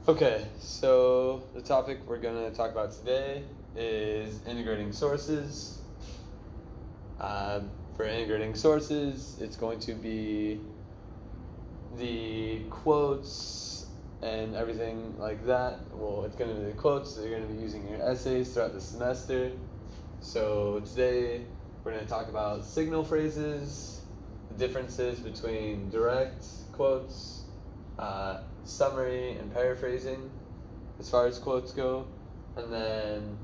Okay, so the topic we're going to talk about today is integrating sources. For integrating sources, it's going to be the quotes and everything like that. Well, it's going to be the quotes that you're going to be using in your essays throughout the semester. So today we're going to talk about signal phrases, the differences between direct quotes, summary and paraphrasing as far as quotes go, and then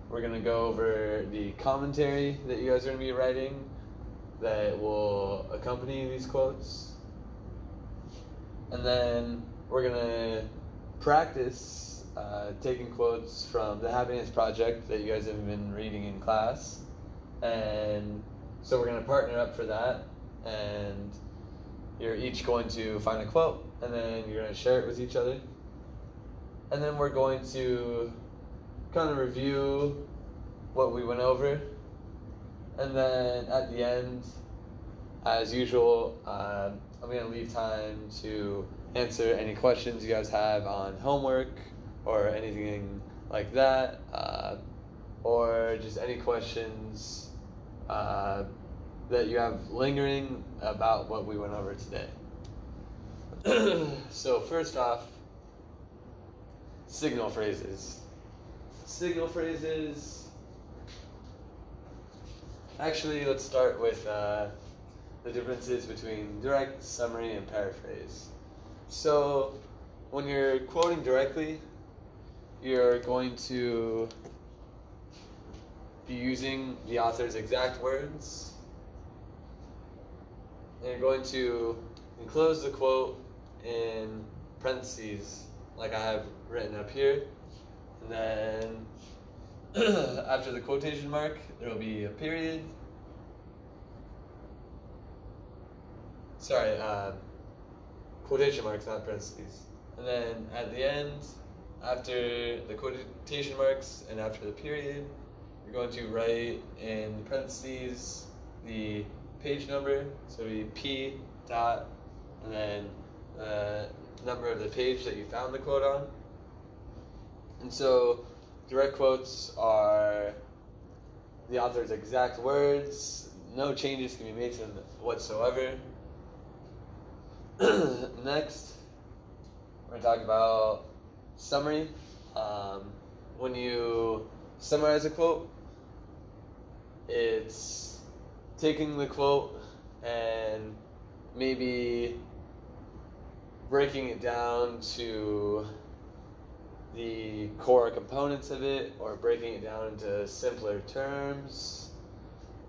we're going to go over the commentary that you guys are going to be writing that will accompany these quotes, and then we're going to practice taking quotes from the Happiness Project that you guys have been reading in class, and so we're going to partner up for that, and you're each going to find a quote, and then you're going to share it with each other. And then we're going to kind of review what we went over. And then at the end, as usual, I'm going to leave time to answer any questions you guys have on homework or anything like that, or just any questions that you have lingering about what we went over today. So first off, signal phrases. Signal phrases. Actually, let's start with the differences between direct, summary, and paraphrase. So when you're quoting directly, you're going to be using the author's exact words. And you're going to enclose the quote in parentheses, like I have written up here. And then after the quotation mark, there will be a period. Sorry, quotation marks, not parentheses. And then at the end, after the quotation marks and after the period, you're going to write in parentheses the page number, so it'll be P dot, and then the number of the page that you found the quote on. And so direct quotes are the author's exact words, no changes can be made to them whatsoever. Next, we're going to talk about summary. When you summarize a quote, it's taking the quote and maybe breaking it down to the core components of it, or breaking it down into simpler terms.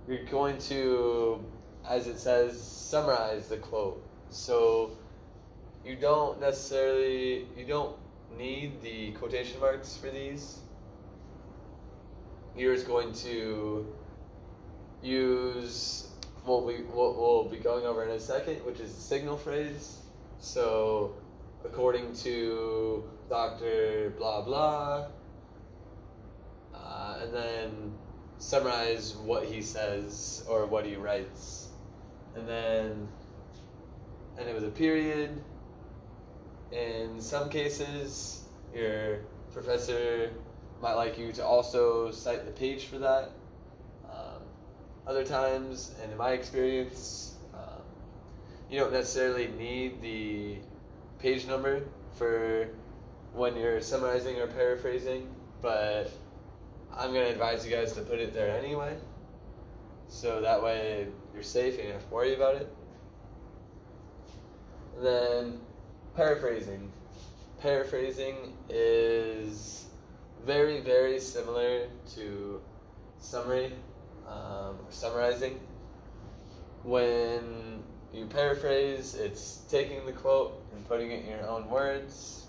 You're going to, as it says, summarize the quote. So you don't need the quotation marks for these. You're just going to use what we'll be going over in a second, which is the signal phrase. So according to Dr. blah blah, and then summarize what he says or what he writes, and then end it with a period. In some cases, your professor might like you to also cite the page for that. Other times, and in my experience, you don't necessarily need the page number for when you're summarizing or paraphrasing, but I'm going to advise you guys to put it there anyway, so that way you're safe and you don't have to worry about it. And then paraphrasing. Paraphrasing is very, very similar to summary or summarizing. When you paraphrase, it's taking the quote and putting it in your own words.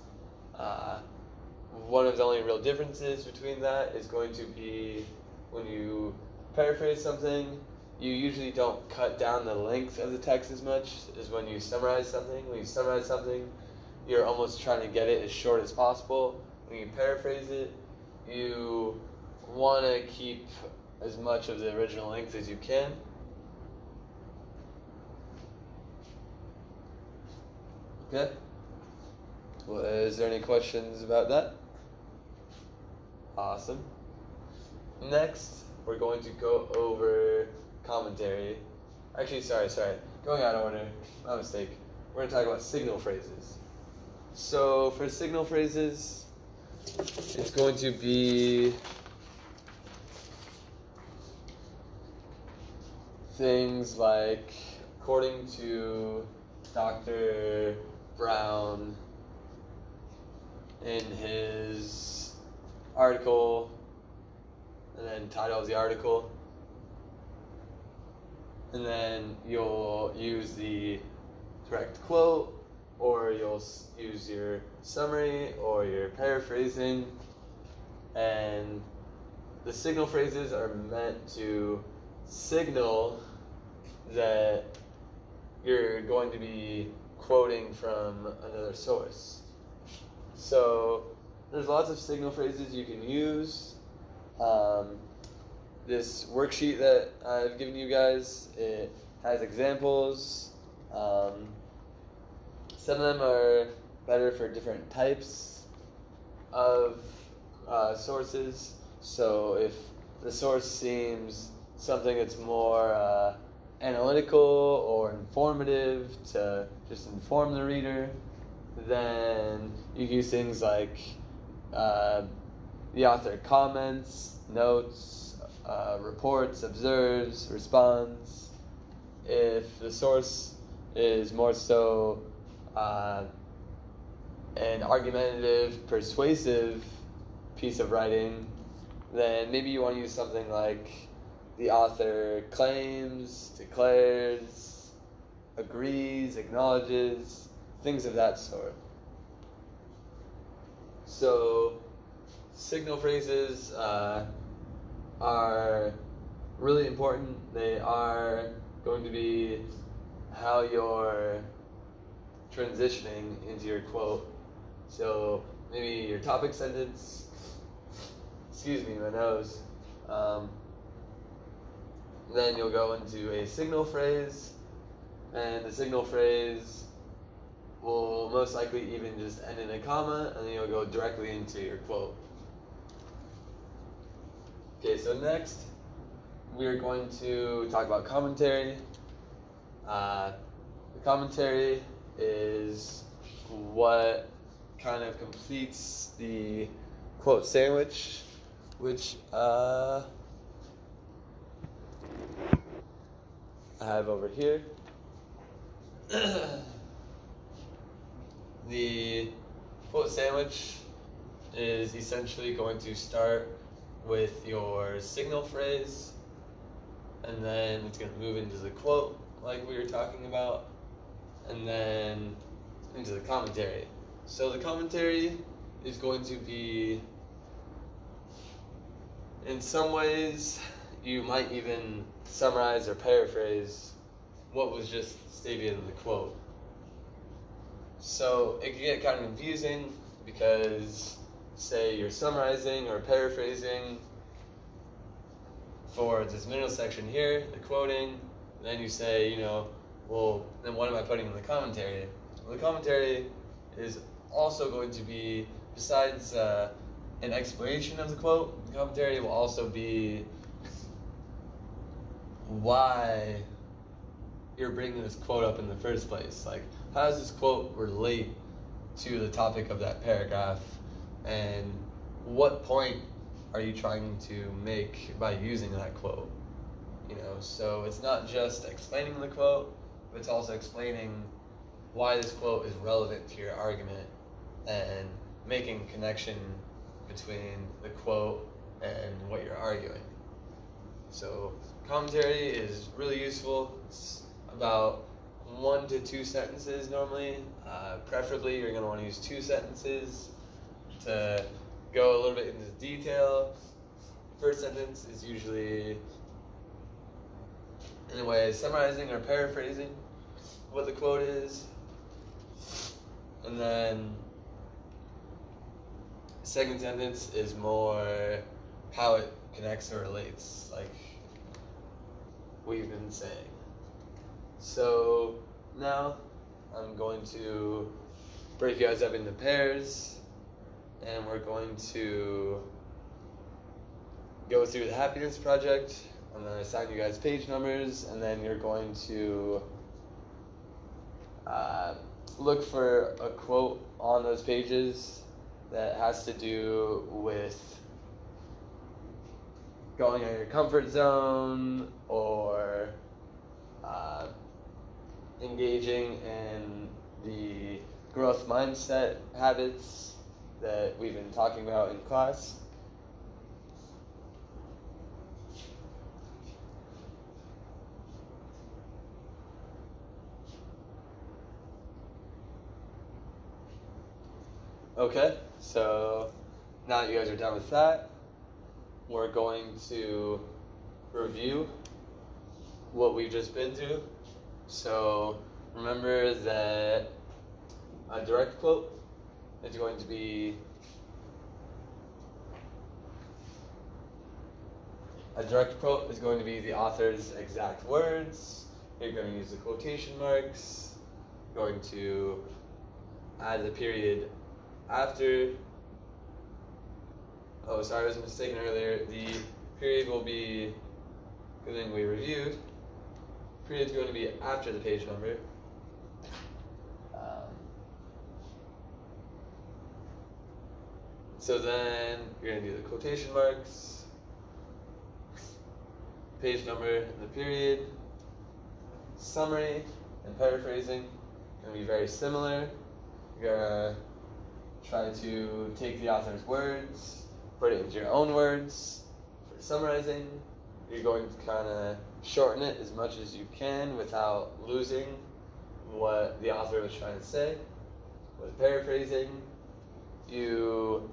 One of the only real differences between that is going to be when you paraphrase something, you usually don't cut down the length of the text as much as when you summarize something. When you summarize something, you're almost trying to get it as short as possible. When you paraphrase it, you want to keep as much of the original length as you can. Okay? Well, is there any questions about that? Awesome. Next, we're going to go over commentary. Actually, sorry. Going out of order. My mistake. We're going to talk about signal phrases. So, for signal phrases, it's going to be things like, according to Dr. Brown in his article, and then title of the article, and then you'll use the direct quote, or you'll use your summary or your paraphrasing. And the signal phrases are meant to signal that you're going to be quoting from another source. So there's lots of signal phrases you can use. This worksheet that I've given you guys, it has examples. Some of them are better for different types of sources. So if the source seems something that's more analytical or informative to just inform the reader, then you can use things like the author comments, notes, reports, observes, responds. If the source is more so an argumentative, persuasive piece of writing, then maybe you want to use something like the author claims, declares, agrees, acknowledges, things of that sort. So signal phrases are really important. They are going to be how you're transitioning into your quote. So maybe your topic sentence, excuse me, my nose. Then you'll go into a signal phrase, and the signal phrase will most likely even just end in a comma, and then you'll go directly into your quote. Okay, so next we're going to talk about commentary. The commentary is what kind of completes the quote sandwich, which I have over here. The quote sandwich is essentially going to start with your signal phrase, and then it's going to move into the quote like we were talking about, and then into the commentary. So the commentary is going to be, in some ways, you might even summarize or paraphrase what was just stated in the quote. So it can get kind of confusing because, say, you're summarizing or paraphrasing for this middle section here, the quoting, and then you say, well, then what am I putting in the commentary? Well, the commentary is also going to be, besides an explanation of the quote, the commentary will also be why you're bringing this quote up in the first place. Like, how does this quote relate to the topic of that paragraph, and what point are you trying to make by using that quote? So it's not just explaining the quote, but it's also explaining why this quote is relevant to your argument and making a connection between the quote and what you're arguing. So commentary is really useful. It's about 1 to 2 sentences normally. Preferably you're going to want to use 2 sentences to go a little bit into detail. The first sentence is usually, in a way, summarizing or paraphrasing what the quote is. And then the second sentence is more how it connects or relates, like we've been saying. So now I'm going to break you guys up into pairs, and we're going to go through the happiness project. I'm going to assign you guys page numbers, and then you're going to look for a quote on those pages that has to do with going out of your comfort zone or engaging in the growth mindset habits that we've been talking about in class. Okay, so now that you guys are done with that, we're going to review what we've just been through. So remember that a direct quote is going to be the author's exact words. You're going to use the quotation marks. You're going to add the period after. Oh, sorry, I was mistaken earlier. The period will be, good thing we reviewed. Period's going to be after the page number. So then you're going to do the quotation marks, page number, and the period. Summary and paraphrasing going to be very similar. You're going to try to take the author's words, put it into your own words. For summarizing, you're going to kind of shorten it as much as you can without losing what the author was trying to say. With paraphrasing, you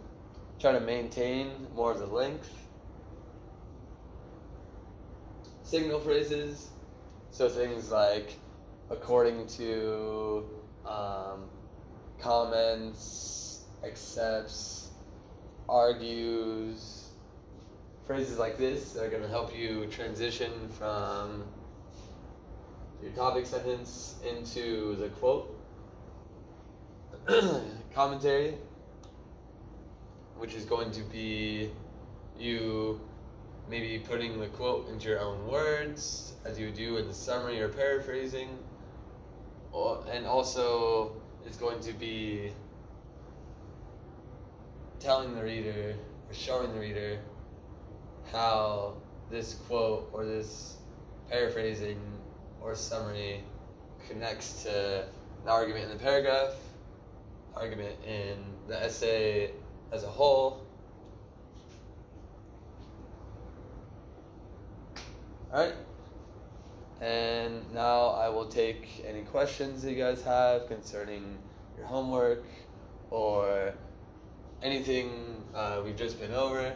try to maintain more of the length. Signal phrases, so things like according to, comments, accepts, argues, phrases like this that are going to help you transition from your topic sentence into the quote. Commentary, which is going to be you maybe putting the quote into your own words, as you would do in the summary or paraphrasing. And also, it's going to be telling the reader or showing the reader how this quote or this paraphrasing or summary connects to an argument in the paragraph, argument in the essay as a whole. Alright, and now I will take any questions that you guys have concerning your homework or anything we've just been over.